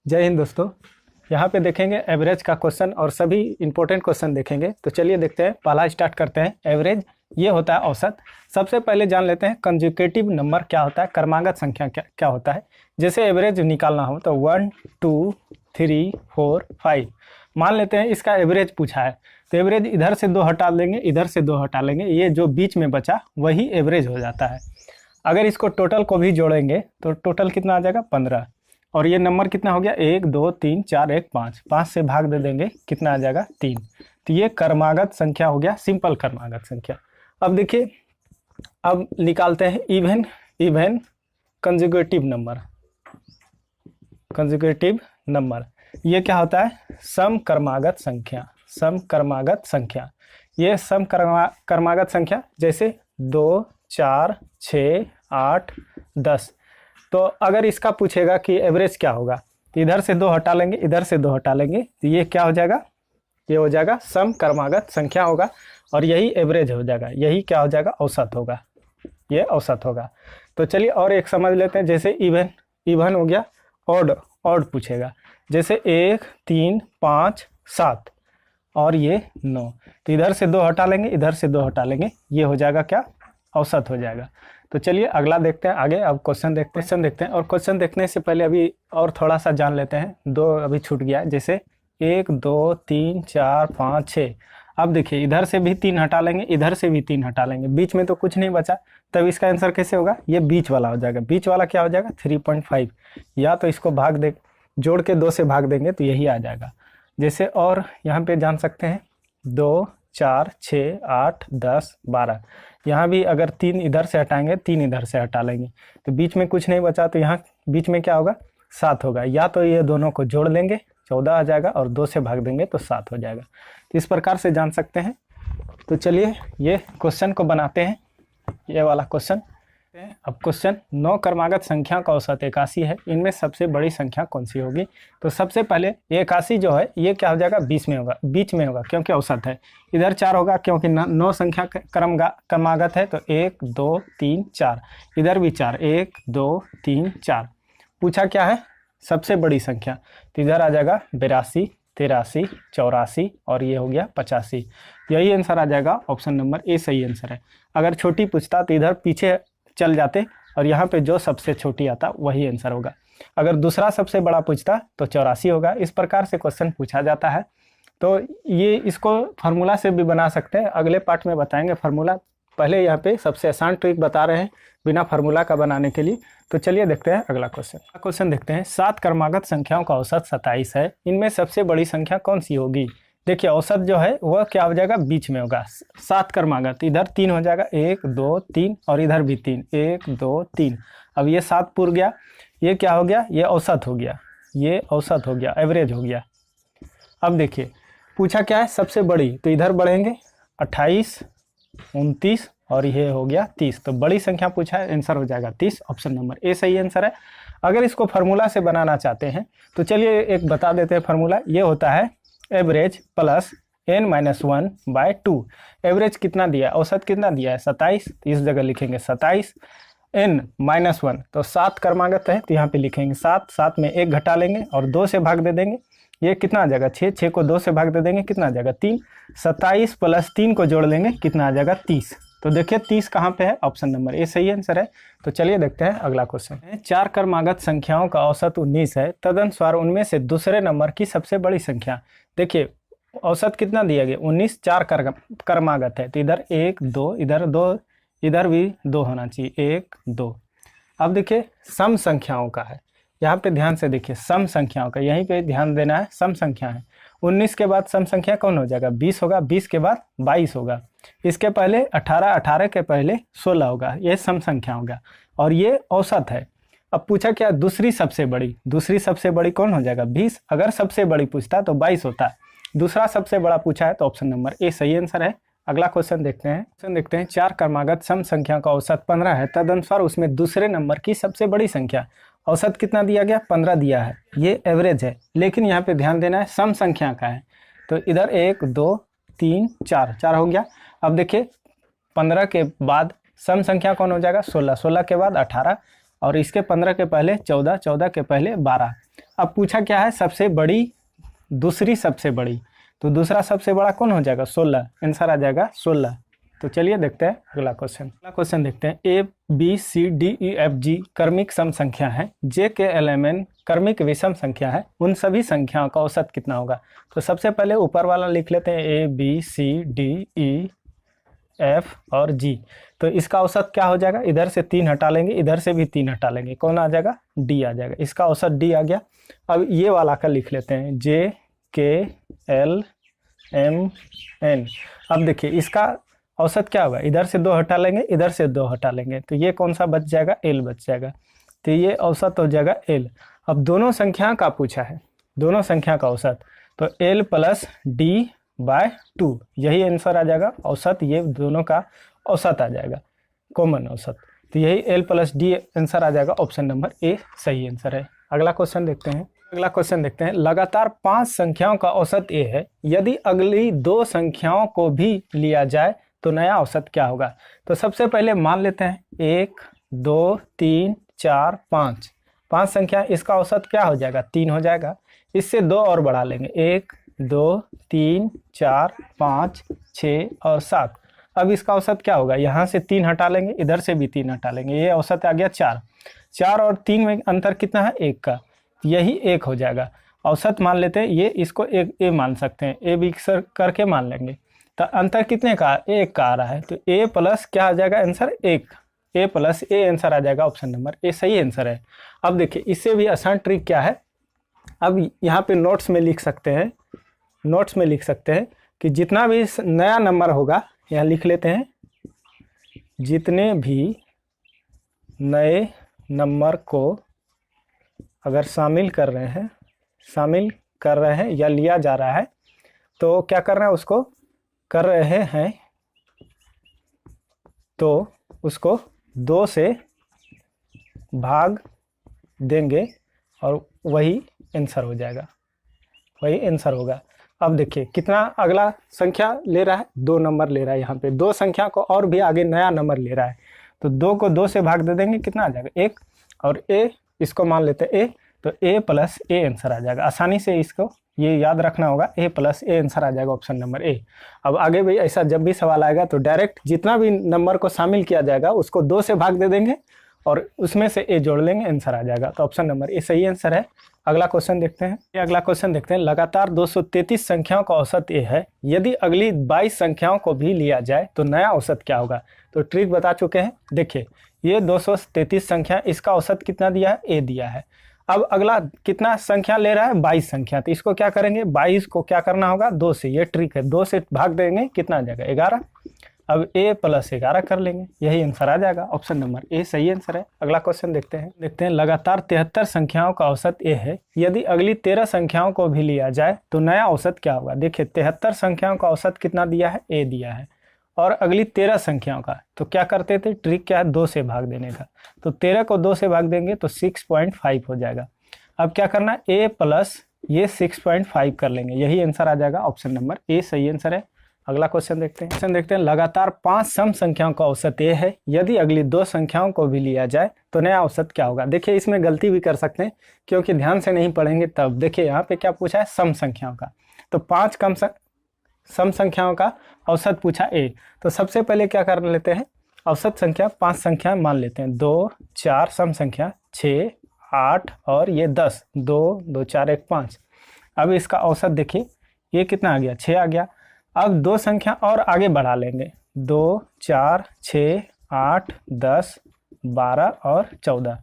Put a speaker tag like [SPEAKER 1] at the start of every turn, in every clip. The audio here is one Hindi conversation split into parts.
[SPEAKER 1] जय हिंद दोस्तों। यहाँ पे देखेंगे एवरेज का क्वेश्चन और सभी इंपॉर्टेंट क्वेश्चन देखेंगे। तो चलिए देखते हैं, पहला स्टार्ट करते हैं। एवरेज ये होता है औसत। सबसे पहले जान लेते हैं कंजुगेटिव नंबर क्या होता है, क्रमागत संख्या क्या होता है। जैसे एवरेज निकालना हो तो 1 2 3 4 5 मान लेते हैं, इसका एवरेज पूछा है तो एवरेज इधर से 2 हटा लेंगे, इधर से 2 हटा लेंगे, ये जो बीच में बचा वही एवरेज हो जाता है। अगर इसको टोटल को भी जोड़ेंगे तो टोटल कितना आ जाएगा 15। और ये नंबर कितना हो गया 1 2 3 4 1 5, 5 से भाग दे देंगे कितना आ जाएगा 3। तो ये क्रमागत संख्या हो गया, सिंपल क्रमागत संख्या। अब देखिए, अब निकालते हैं even conjugative number. Conjugative number ये क्या होता है, सम क्रमागत संख्या। सम क्रमागत संख्या, ये सम क्रमागत संख्या जैसे 2 4 6 8 10। तो अगर इसका पूछेगा कि एवरेज क्या होगा तो इधर से 2 हटा लेंगे, इधर से 2 हटा लेंगे, तो ये क्या हो जाएगा, ये हो जाएगा सम क्रमागत संख्या होगा और यही एवरेज हो जाएगा। यही क्या हो जाएगा, औसत होगा, ये औसत होगा। तो चलिए और एक समझ लेते हैं, जैसे इवन हो गया, ऑड पूछेगा, जैसे 1 3 5 7 और ये 9। तो इधर से 2 हटा लेंगे, इधर से 2 हटा लेंगे, ये हो जाएगा क्या, औसत हो जाएगा। तो चलिए अगला देखते हैं आगे। अब क्वेश्चन देखते हैं और क्वेश्चन देखने से पहले अभी और थोड़ा सा जान लेते हैं। 2 अभी छूट गया, जैसे 1 2 3 4 5 6। अब देखिए, इधर से भी 3 हटा लेंगे, इधर से भी 3 हटा लेंगे, बीच में तो कुछ नहीं बचा, तब इसका आंसर कैसे होगा, ये बीच वाला हो जाएगा। बीच वाला क्या हो जाएगा 3.5, या तो इसको जोड़ के 2 से भाग देंगे तो यही आ जाएगा। जैसे और यहाँ पे जान सकते हैं 2 4 6 8 10 12, यहाँ भी अगर 3 इधर से हटाएंगे, 3 इधर से हटा लेंगे, तो बीच में कुछ नहीं बचा, तो यहाँ बीच में क्या होगा 7 होगा। या तो ये दोनों को जोड़ लेंगे 14 आ जाएगा और 2 से भाग देंगे तो 7 हो जाएगा। तो इस प्रकार से जान सकते हैं। तो चलिए ये क्वेश्चन को बनाते हैं, ये वाला क्वेश्चन। अब क्वेश्चन 9 क्रमागत संख्या का औसत 81 है, इनमें सबसे बड़ी संख्या कौन सी होगी। तो सबसे पहले ये 81 जो है ये क्या हो जाएगा, बीच में होगा क्योंकि औसत है। इधर 4 होगा क्योंकि 9 संख्या क्रमागत है, तो 1 2 3 4, इधर भी 4, 1 2 3 4। पूछा क्या है, सबसे बड़ी संख्या, तो इधर आ जाएगा 82 83 84 और ये हो गया 85। यही आंसर आ जाएगा, ऑप्शन नंबर ए सही आंसर है। अगर छोटी पूछता तो इधर पीछे चल जाते और यहाँ पे जो सबसे छोटी आता वही आंसर होगा। अगर दूसरा सबसे बड़ा पूछता तो 84 होगा। इस प्रकार से क्वेश्चन पूछा जाता है। तो ये इसको फार्मूला से भी बना सकते हैं, अगले पार्ट में बताएंगे फार्मूला। पहले यहाँ पे सबसे आसान ट्रिक बता रहे हैं बिना फार्मूला का बनाने के लिए। तो चलिए देखते हैं अगला क्वेश्चन देखते हैं। 7 क्रमागत संख्याओं का औसत 27 है, इनमें सबसे बड़ी संख्या कौन सी होगी। देखिए औसत जो है वह क्या हो जाएगा, बीच में होगा। 7 क्रमागत, इधर 3 हो जाएगा, 1 2 3 और इधर भी 3, 1 2 3। अब ये 7 पूर गया, ये क्या हो गया, ये औसत हो गया, ये औसत हो गया, एवरेज हो गया। अब देखिए पूछा क्या है, सबसे बड़ी, तो इधर बढ़ेंगे 28 29 और ये हो गया 30। तो बड़ी संख्या पूछा है, आंसर हो जाएगा 30, ऑप्शन नंबर ए सही आंसर है। अगर इसको फार्मूला से बनाना चाहते हैं तो चलिए एक बता देते हैं फार्मूला। ये होता है एवरेज प्लस n-1/2। एवरेज कितना दिया है, औसत कितना दिया है 27, तो इस जगह लिखेंगे 27 n-1, तो 7 क्रमागत है तो यहाँ पे लिखेंगे 7, 7 में 1 घटा लेंगे और 2 से भाग दे देंगे, ये कितना आ जाएगा 6, 6 को 2 से भाग दे देंगे कितना आ जाएगा 3, 27 प्लस 3 को जोड़ लेंगे कितना आ जाएगा 30। तो देखिए 30 कहाँ पे है, ऑप्शन नंबर ए सही आंसर है। तो चलिए देखते हैं अगला क्वेश्चन। 4 क्रमागत संख्याओं का औसत 19 है, तदनुसार उनमें से दूसरे नंबर की सबसे बड़ी संख्या। देखिए औसत कितना दिया गया 19, 4 क्रमागत है, तो इधर 1 2, इधर 2, इधर भी 2 होना चाहिए, 1 2। अब देखिए सम संख्याओं का है, यहाँ पे ध्यान से देखिए, सम संख्याओं का यहीं पे ध्यान देना है। सम संख्या है, 19 के बाद सम संख्या कौन हो जाएगा, 20 होगा, 20 के बाद 22 होगा, इसके पहले 18, 18 के पहले 16 होगा, ये सम संख्या होगा और ये औसत है। अब पूछा क्या, दूसरी सबसे बड़ी कौन हो जाएगा 20। अगर सबसे बड़ी पूछता तो 22 होता है, दूसरा सबसे बड़ा पूछा है तो ऑप्शन नंबर ए सही आंसर है। अगला क्वेश्चन देखते हैं। 4 क्रमागत सम संख्या का औसत 15 है, तदनुसार उसमें दूसरे नंबर की सबसे बड़ी संख्या। औसत कितना दिया गया, 15 दिया है, ये एवरेज है, लेकिन यहाँ पे ध्यान देना है सम संख्या का है। तो इधर 1 2 3 4 हो गया। अब देखिए 15 के बाद सम संख्या कौन हो जाएगा 16, 16 के बाद 18 और इसके 15 के पहले 14, 14 के पहले 12। अब पूछा क्या है, सबसे बड़ी, दूसरी सबसे बड़ी, तो दूसरा सबसे बड़ा कौन हो जाएगा, 16, आंसर आ जाएगा 16। तो चलिए देखते हैं अगला क्वेश्चन। अगला क्वेश्चन देखते हैं, A B C D E F G क्रमिक सम संख्या है, जे के एल एम एन क्रमिक विषम संख्या है, उन सभी संख्याओं का औसत कितना होगा। तो सबसे पहले ऊपर वाला लिख लेते हैं, A B C D E F और जी। तो इसका औसत क्या हो जाएगा, इधर से 3 हटा लेंगे, इधर से भी 3 हटा लेंगे, कौन आ जाएगा, डी आ जाएगा। इसका औसत डी आ गया। अब ये वाला का लिख लेते हैं, जे के एल एम एन। अब देखिए इसका औसत क्या होगा, इधर से 2 हटा लेंगे, इधर से 2 हटा लेंगे, तो ये कौन सा बच जाएगा, एल बच जाएगा। तो ये औसत हो जाएगा एल। अब दोनों संख्या का पूछा है, दोनों संख्या का औसत, तो एल प्लस डी बाय 2, यही आंसर आ जाएगा। औसत ये दोनों का औसत आ जाएगा, कॉमन औसत। तो यही एल प्लस डी आंसर आ जाएगा, ऑप्शन नंबर ए सही आंसर है। अगला क्वेश्चन देखते हैं। अगला क्वेश्चन देखते हैं, लगातार 5 संख्याओं का औसत ए है, यदि अगली 2 संख्याओं को भी लिया जाए तो नया औसत क्या होगा। तो सबसे पहले मान लेते हैं 1 2 3 4 5, 5 संख्या, इसका औसत क्या हो जाएगा, 3 हो जाएगा। इससे 2 और बढ़ा लेंगे, 1 2 3 4 5 6 और 7। अब इसका औसत क्या होगा, यहाँ से 3 हटा लेंगे, इधर से भी 3 हटा लेंगे, ये औसत आ गया 4। 4 और 3 में अंतर कितना है, 1 का, यही 1 हो जाएगा। औसत मान लेते हैं, ये इसको एक ए मान सकते हैं, ए भी करके मान लेंगे। तो अंतर कितने का, 1 का आ रहा है, तो ए प्लस क्या आ जाएगा answer, 1, A plus A answer आ जाएगा, ऑप्शन नंबर ए सही आंसर है। अब देखिए इससे भी आसान ट्रिक क्या है, अब यहाँ पे नोट्स में लिख सकते हैं, नोट्स में लिख सकते हैं कि जितना भी नया नंबर होगा, यहाँ लिख लेते हैं, जितने भी नए नंबर को अगर शामिल कर रहे हैं या लिया जा रहा है, तो क्या कर रहे हैं, उसको कर रहे हैं, तो उसको 2 से भाग देंगे और वही आंसर हो जाएगा, वही आंसर होगा। अब देखिए कितना अगला संख्या ले रहा है, 2 नंबर ले रहा है, यहाँ पे 2 संख्या को और भी आगे नया नंबर ले रहा है, तो 2 को 2 से भाग दे देंगे, कितना आ जाएगा, 1, और ए इसको मान लेते हैं ए, तो ए प्लस ए आंसर आ जाएगा। आसानी से इसको ये याद रखना होगा, ए प्लस ए आंसर आ जाएगा, ऑप्शन नंबर ए। अब आगे भी ऐसा जब भी सवाल आएगा तो डायरेक्ट जितना भी नंबर को शामिल किया जाएगा उसको 2 से भाग दे देंगे और उसमें से ए जोड़ लेंगे, आंसर आ जाएगा। तो ऑप्शन नंबर ए सही आंसर है। अगला क्वेश्चन देखते हैं। अगला क्वेश्चन देखते हैं, लगातार 233 संख्याओं का औसत ए है, यदि अगली 22 संख्याओं को भी लिया जाए तो नया औसत क्या होगा। तो ट्रिक बता चुके हैं, देखिए ये 233 संख्या, इसका औसत कितना दिया है, ए दिया है। अब अगला कितना संख्या ले रहा है, 22 संख्या, तो इसको क्या करेंगे, 22 को क्या करना होगा, 2 से, ये ट्रिक है, 2 से भाग देंगे, कितना आ जाएगा, 11। अब ए प्लस 11 कर लेंगे, यही आंसर आ जाएगा, ऑप्शन नंबर ए सही आंसर है। अगला क्वेश्चन देखते हैं। लगातार 73 संख्याओं का औसत ए है, यदि अगली 13 संख्याओं को भी लिया जाए तो नया औसत क्या होगा। देखिए 73 संख्याओं का औसत कितना दिया है, ए दिया है, और अगली 13 संख्याओं का, तो क्या करते थे, ट्रिक क्या है, 2 से भाग देने का, तो 13 को 2 से भाग देंगे तो 6.5 हो जाएगा। अब क्या करना है, ए प्लस ये 6.5 कर लेंगे, यही आंसर आ जाएगा, ऑप्शन नंबर ए सही आंसर है। अगला क्वेश्चन देखते हैं। लगातार 5 सम संख्याओं का औसत ए है, यदि अगली 2 संख्याओं को भी लिया जाए तो नया औसत क्या होगा। देखिए इसमें गलती भी कर सकते हैं क्योंकि ध्यान से नहीं पढ़ेंगे तब। देखिए यहाँ पे क्या पूछा है, सम संख्याओं का, तो 5 सम संख्याओं का औसत पूछा ए। तो सबसे पहले क्या कर लेते हैं, औसत संख्या 5 संख्या मान लेते हैं, 2 4 सम संख्या 6 8 और ये 10, 2 2 4 1 5। अब इसका औसत देखिए ये कितना आ गया, 6 आ गया। अब 2 संख्या और आगे बढ़ा लेंगे, 2 4 6 8 10 12 और 14।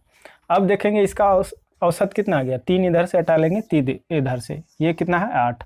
[SPEAKER 1] अब देखेंगे इसका औसत कितना आ गया, 3 इधर से हटा लेंगे, 3 इधर से, ये कितना है 8,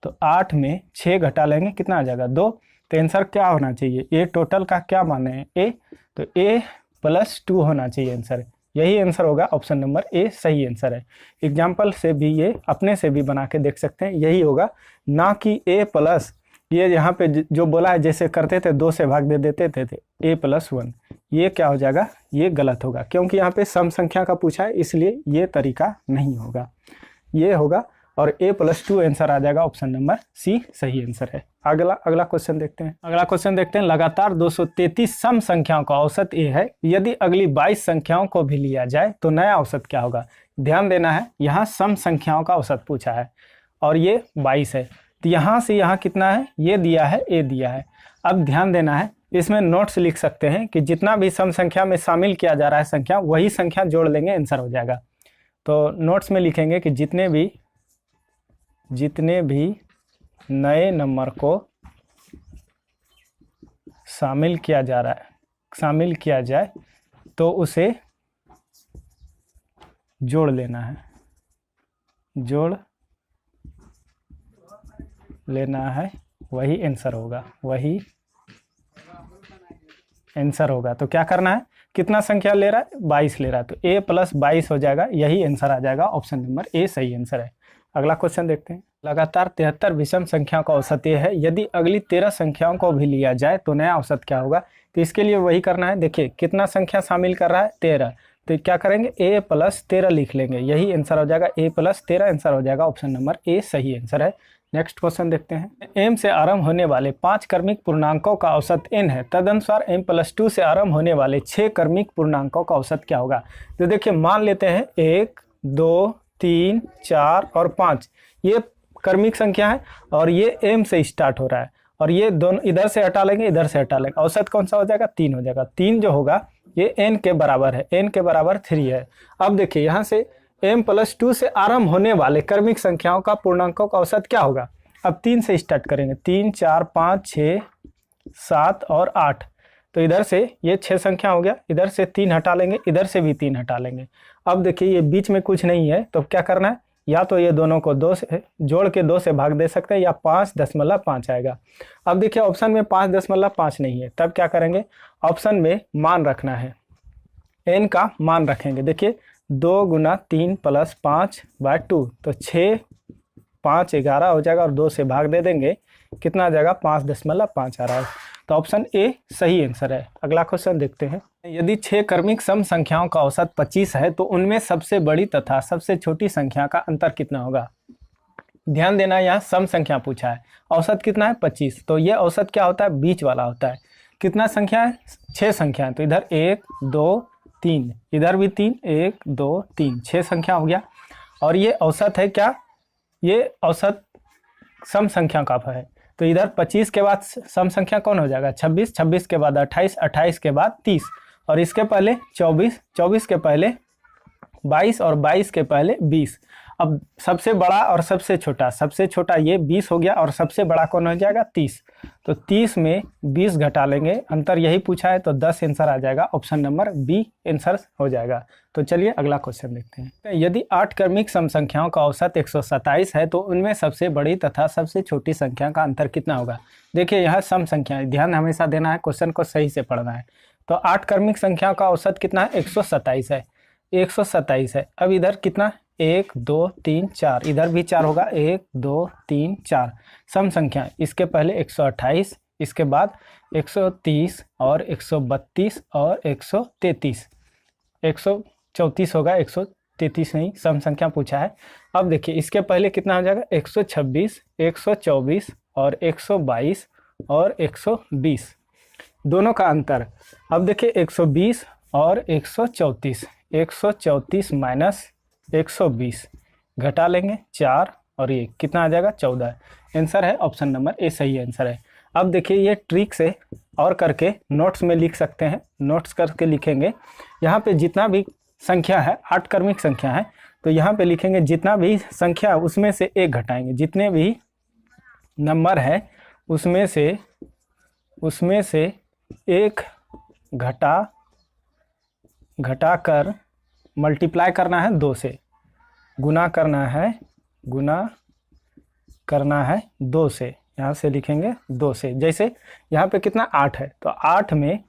[SPEAKER 1] तो 8 में 6 घटा लेंगे, कितना आ जाएगा 2। तो आंसर क्या होना चाहिए, ये टोटल का क्या माने हैं, ए, तो ए प्लस 2 होना चाहिए आंसर, यही आंसर होगा, ऑप्शन नंबर ए सही आंसर है। एग्जाम्पल से भी ये अपने से भी बना के देख सकते हैं, यही होगा, ना कि ए प्लस ये यहाँ पे जो बोला है जैसे करते थे 2 से भाग दे देते थे ए प्लस 1, ये क्या हो जाएगा, ये गलत होगा क्योंकि यहाँ पे सम संख्या का पूछा है, इसलिए ये तरीका नहीं होगा, ये होगा और a प्लस 2 आंसर आ जाएगा, ऑप्शन नंबर सी सही आंसर है। अगला क्वेश्चन देखते हैं। अगला क्वेश्चन देखते हैं, लगातार 233 सम संख्याओं का औसत ए है, यदि अगली 22 संख्याओं को भी लिया जाए तो नया औसत क्या होगा। ध्यान देना है, यहाँ सम संख्याओं का औसत पूछा है और ये 22 है। तो यहाँ से यहाँ कितना है, ये दिया है, ए दिया है। अब ध्यान देना है, इसमें नोट्स लिख सकते हैं कि जितना भी सम संख्या में शामिल किया जा रहा है संख्या, वही संख्या जोड़ लेंगे, आंसर हो जाएगा। तो नोट्स में लिखेंगे कि जितने भी नए नंबर को शामिल किया जाए तो उसे जोड़ लेना है, वही आंसर होगा। तो क्या करना है, कितना संख्या ले रहा है, 22 ले रहा है, तो a + 22 हो जाएगा, यही आंसर आ जाएगा। ऑप्शन नंबर ए सही आंसर है। अगला क्वेश्चन देखते हैं। लगातार 73 विषम संख्याओं का औसत ये है, यदि अगली 13 संख्याओं को भी लिया जाए तो नया औसत क्या होगा। तो इसके लिए वही करना है, देखिए कितना संख्या शामिल कर रहा है, 13, तो क्या करेंगे, a + 13 लिख लेंगे, यही आंसर हो जाएगा, a + 13 आंसर हो जाएगा। ऑप्शन नंबर ए सही आंसर है। नेक्स्ट क्वेश्चन देखते हैं। m से आरंभ होने वाले 5 क्रमिक पूर्णांकों का औसत n है, तदनुसार m + 2 से आरंभ होने वाले 6 क्रमिक पूर्णांकों का औसत क्या होगा। तो देखिए मान लेते हैं 1, 2, 3, 4 और 5 ये क्रमिक संख्या है और ये m से स्टार्ट हो रहा है और ये दोनों इधर से हटा लेंगे, इधर से हटा लेंगे, औसत कौन सा हो जाएगा, 3 हो जाएगा। 3 जो होगा ये n के बराबर है, n के बराबर 3 है। अब देखिए यहाँ से m + 2 से आरंभ होने वाले क्रमिक संख्याओं का पूर्णांकों का औसत क्या होगा। अब 3 से स्टार्ट करेंगे, 3, 4, 5, 6, 7 और 8, तो इधर से ये 6 संख्या हो गया, इधर से 3 हटा लेंगे, इधर से भी 3 हटा लेंगे। अब देखिए ये बीच में कुछ नहीं है, तो क्या करना है, या तो ये दोनों को 2 से जोड़ के 2 से भाग दे सकते हैं या 5.5 आएगा। अब देखिए ऑप्शन में 5.5 नहीं है, तब क्या करेंगे, ऑप्शन में मान रखना है, n का मान रखेंगे। देखिए 2 × 3 + 5/2, तो 6, 5, 11 हो जाएगा और 2 से भाग दे देंगे, कितना आ जाएगा, 5.5 आ रहा है। तो ऑप्शन ए सही आंसर है। अगला क्वेश्चन देखते हैं। यदि 6 क्रमिक सम संख्याओं का औसत 25 है तो उनमें सबसे बड़ी तथा सबसे छोटी संख्या का अंतर कितना होगा। ध्यान देना, यहाँ सम संख्या पूछा है, औसत कितना है, 25, तो ये औसत क्या होता है, बीच वाला होता है। कितना संख्या है, 6 संख्या है, तो इधर 1, 2, 3, इधर भी 3, 1, 2, 3, 6 संख्या हो गया। और ये औसत है क्या, ये औसत सम संख्या का है, तो इधर 25 के बाद सम संख्या कौन हो जाएगा, 26, 26 के बाद 28, 28 के बाद 30 और इसके पहले 24, 24 के पहले 22 और 22 के पहले 20। अब सबसे बड़ा और सबसे छोटा ये 20 हो गया और सबसे बड़ा कौन हो जाएगा, 30, तो 30 में 20 घटा लेंगे, अंतर यही पूछा है, तो 10 आंसर आ जाएगा। ऑप्शन नंबर बी आंसर हो जाएगा। तो चलिए अगला क्वेश्चन देखते हैं। यदि 8 क्रमिक सम संख्याओं का औसत 127 है तो उनमें सबसे बड़ी तथा सबसे छोटी संख्या का अंतर कितना होगा। देखिए यह सम संख्या है, ध्यान हमेशा देना है, क्वेश्चन को सही से पढ़ना है। तो 8 क्रमिक संख्याओं का औसत कितना है, 127 है, 127 है। अब इधर कितना, 1, 2, 3, 4, इधर भी 4 होगा, 1, 2, 3, 4 सम संख्या। इसके पहले 128, इसके बाद 130 और 132 और 133, 134 होगा, 133 नहीं, सम संख्या पूछा है। अब देखिए इसके पहले कितना हो जाएगा, 126, 124 और 122 और 120, दोनों का अंतर। अब देखिए 120 और 134, 134 माइनस 120 घटा लेंगे 4 और ये कितना आ जाएगा, 14। आंसर है ऑप्शन नंबर ए सही आंसर है। अब देखिए ये ट्रिक से और करके नोट्स में लिख सकते हैं, नोट्स करके लिखेंगे। यहाँ पे जितना भी संख्या है, 8 क्रमिक संख्या है, तो यहाँ पे लिखेंगे जितना भी संख्या उसमें से 1 घटाएंगे, जितने भी नंबर है उसमें से 1 घटा कर मल्टीप्लाई करना है 2 से, गुना करना है 2 से, यहाँ से लिखेंगे 2 से। जैसे यहाँ पे कितना 8 है, तो 8 में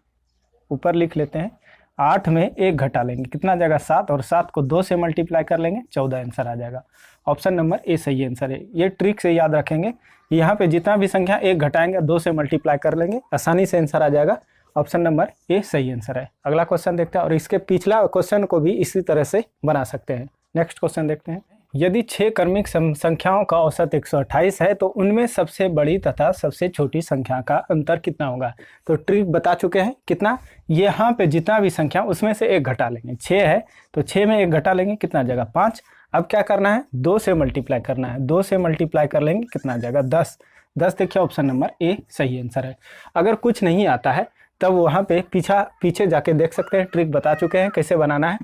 [SPEAKER 1] ऊपर लिख लेते हैं, 8 में 1 घटा लेंगे, कितना आ जाएगा 7 और 7 को 2 से मल्टीप्लाई कर लेंगे, 14 आंसर आ जाएगा। ऑप्शन नंबर ए सही आंसर है। ये ट्रिक से याद रखेंगे, यहाँ पे जितना भी संख्या 1 घटाएंगे 2 से मल्टीप्लाई कर लेंगे, आसानी से आंसर आ जाएगा। ऑप्शन नंबर ए सही आंसर है। अगला क्वेश्चन देखते हैं और इसके पिछला क्वेश्चन को भी इसी तरह से बना सकते हैं। नेक्स्ट क्वेश्चन देखते हैं। यदि 6 क्रमिक संख्याओं का औसत 128 है तो उनमें सबसे बड़ी तथा सबसे छोटी संख्या का अंतर कितना होगा। तो ट्रिक बता चुके हैं कितना, यहाँ पे जितना भी संख्या उसमें से एक घटा लेंगे। 6 है तो 6 में एक घटा लेंगे, कितना जगह 5। अब क्या करना है, 2 से मल्टीप्लाई करना है, 2 से मल्टीप्लाई कर लेंगे, कितना जगह 10। 10 देखिए ऑप्शन नंबर ए सही आंसर है। अगर कुछ नहीं आता है तब वहाँ पे पीछे जाके देख सकते हैं, ट्रिक बता चुके हैं कैसे बनाना है।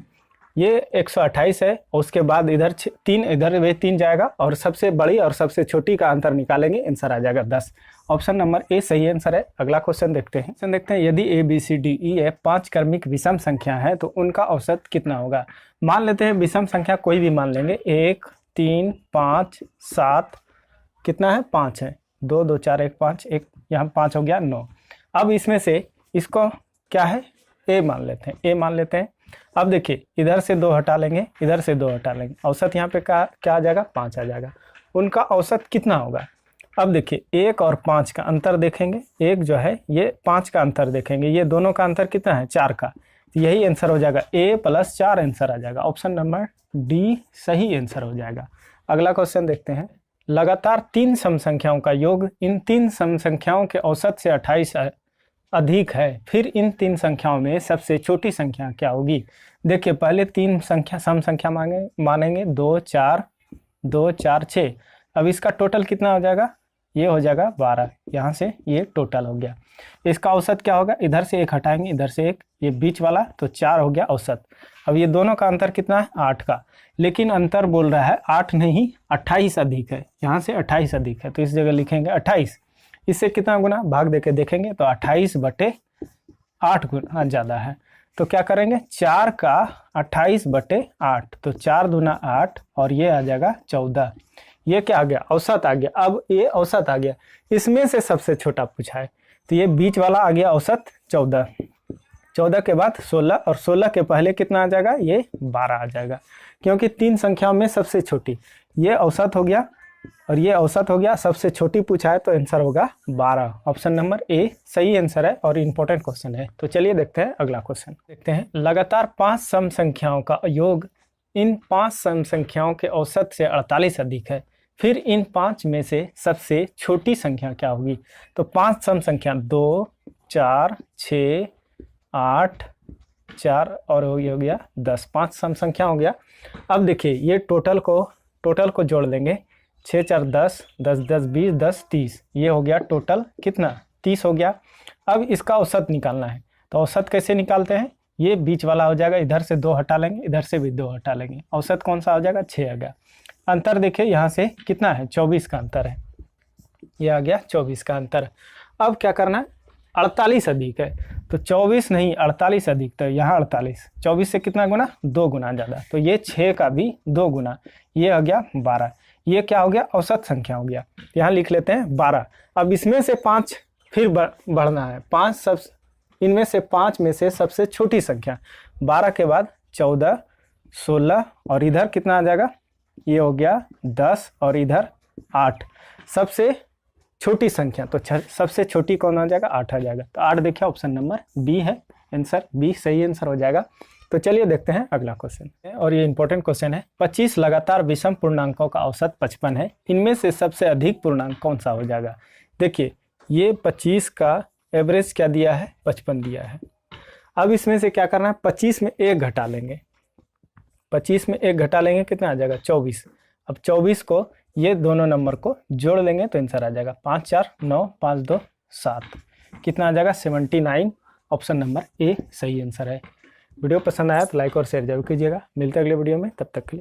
[SPEAKER 1] ये 128 है और उसके बाद इधर 3, इधर वे 3 जाएगा और सबसे बड़ी और सबसे छोटी का अंतर निकालेंगे, आंसर आ जाएगा 10। ऑप्शन नंबर ए सही आंसर है। अगला क्वेश्चन देखते हैं। यदि A B C D E F 5 क्रमिक विषम संख्या है तो उनका औसत कितना होगा। मान लेते हैं विषम संख्या कोई भी मान लेंगे, 1 3 5 7, कितना है 5 है, 2 2 4 1 5, एक यहाँ 5 हो गया 9। अब इसमें से इसको क्या है, ए मान लेते हैं, ए मान लेते हैं। अब देखिए इधर से 2 हटा लेंगे, इधर से 2 हटा लेंगे, औसत यहाँ पे क्या आ जाएगा, 5 आ जाएगा। उनका औसत कितना होगा। अब देखिए 1 और 5 का अंतर देखेंगे, एक जो है ये 5 का अंतर देखेंगे, ये दोनों का अंतर कितना है 4 का, तो यही आंसर हो जाएगा, a + 4 आंसर आ जाएगा। ऑप्शन नंबर डी सही आंसर हो जाएगा। अगला क्वेश्चन देखते हैं। लगातार 3 सम संख्याओं का योग इन 3 सम संख्याओं के औसत से 28 अधिक है, फिर इन 3 संख्याओं में सबसे छोटी संख्या क्या होगी। देखिए पहले 3 संख्या सम संख्या मानेंगे 2 4 2 4 6। अब इसका टोटल कितना हो जाएगा, ये हो जाएगा 12, यहाँ से ये टोटल हो गया। इसका औसत क्या होगा, इधर से 1 हटाएंगे, इधर से 1, ये बीच वाला तो 4 हो गया औसत। अब ये दोनों का अंतर कितना है 8 का, लेकिन अंतर बोल रहा है 8 नहीं 28 अधिक है, यहाँ से 28 अधिक है तो इस जगह लिखेंगे 28। इससे कितना गुना भाग देके देखेंगे तो 28/8 गुना ज़्यादा है, तो क्या करेंगे 4 का 28/8, तो 4 दूना 8 और ये आ जाएगा 14। ये क्या आ गया, औसत आ गया। अब ये औसत आ गया, इसमें से सबसे छोटा पूछा है तो ये बीच वाला आ गया औसत 14। 14 के बाद 16 और 16 के पहले कितना आ जाएगा, ये 12 आ जाएगा, क्योंकि 3 संख्याओं में सबसे छोटी ये औसत हो गया और ये औसत हो गया, सबसे छोटी पूछा है तो आंसर होगा 12। ऑप्शन नंबर ए सही आंसर है और इम्पोर्टेंट क्वेश्चन है। तो चलिए देखते हैं अगला क्वेश्चन। देखते हैं लगातार 5 सम संख्याओं का योग इन 5 सम संख्याओं के औसत से 48 अधिक है, फिर इन 5 में से सबसे छोटी संख्या क्या होगी। तो 5 सम संख्या 2 4 6 8 4 और हो गया 10, 5 सम संख्या हो गया। अब देखिए ये टोटल को जोड़ लेंगे, 6 4 10 10 10 20 10 30, ये हो गया टोटल कितना 30 हो गया। अब इसका औसत निकालना है, तो औसत कैसे निकालते हैं, ये बीच वाला हो जाएगा, इधर से 2 हटा लेंगे, इधर से भी 2 हटा लेंगे, औसत कौन सा हो जाएगा 6 आ गया। अंतर देखिए यहाँ से कितना है 24 का अंतर है, ये आ गया 24 का अंतर। अब क्या करना है, 48 अधिक है तो 24 नहीं 48 अधिक, तो यहाँ 48, 24 से कितना गुना 2 गुना ज़्यादा, तो ये 6 का भी 2 गुना, ये आ गया 12। ये क्या हो गया, औसत संख्या हो गया, यहाँ लिख लेते हैं 12। अब इसमें से 5 फिर बढ़ना है, 5 सब इनमें से 5 में से सबसे छोटी संख्या, 12 के बाद 14 16 और इधर कितना आ जाएगा, ये हो गया 10 और इधर 8। सबसे छोटी संख्या तो सबसे छोटी कौन आ जाएगा, 8 आ जाएगा, तो 8 देखिए ऑप्शन नंबर बी है आंसर, बी सही आंसर हो जाएगा। तो चलिए देखते हैं अगला क्वेश्चन, और ये इंपॉर्टेंट क्वेश्चन है। 25 लगातार विषम पूर्णांकों का औसत 55 है, इनमें से सबसे अधिक पूर्णांक कौन सा हो जाएगा। देखिए ये 25 का एवरेज क्या दिया है, 55 दिया है। अब इसमें से क्या करना है, 25 में 1 घटा लेंगे, 25 में 1 घटा लेंगे, कितना आ जाएगा 24। अब 24 को ये दोनों नंबर को जोड़ लेंगे तो आंसर आ जाएगा 5 4 9 5 2 7, कितना आ जाएगा 79। ऑप्शन नंबर ए सही आंसर है। वीडियो पसंद आया तो लाइक और शेयर जरूर कीजिएगा। मिलते हैं अगले वीडियो में, तब तक के लिए।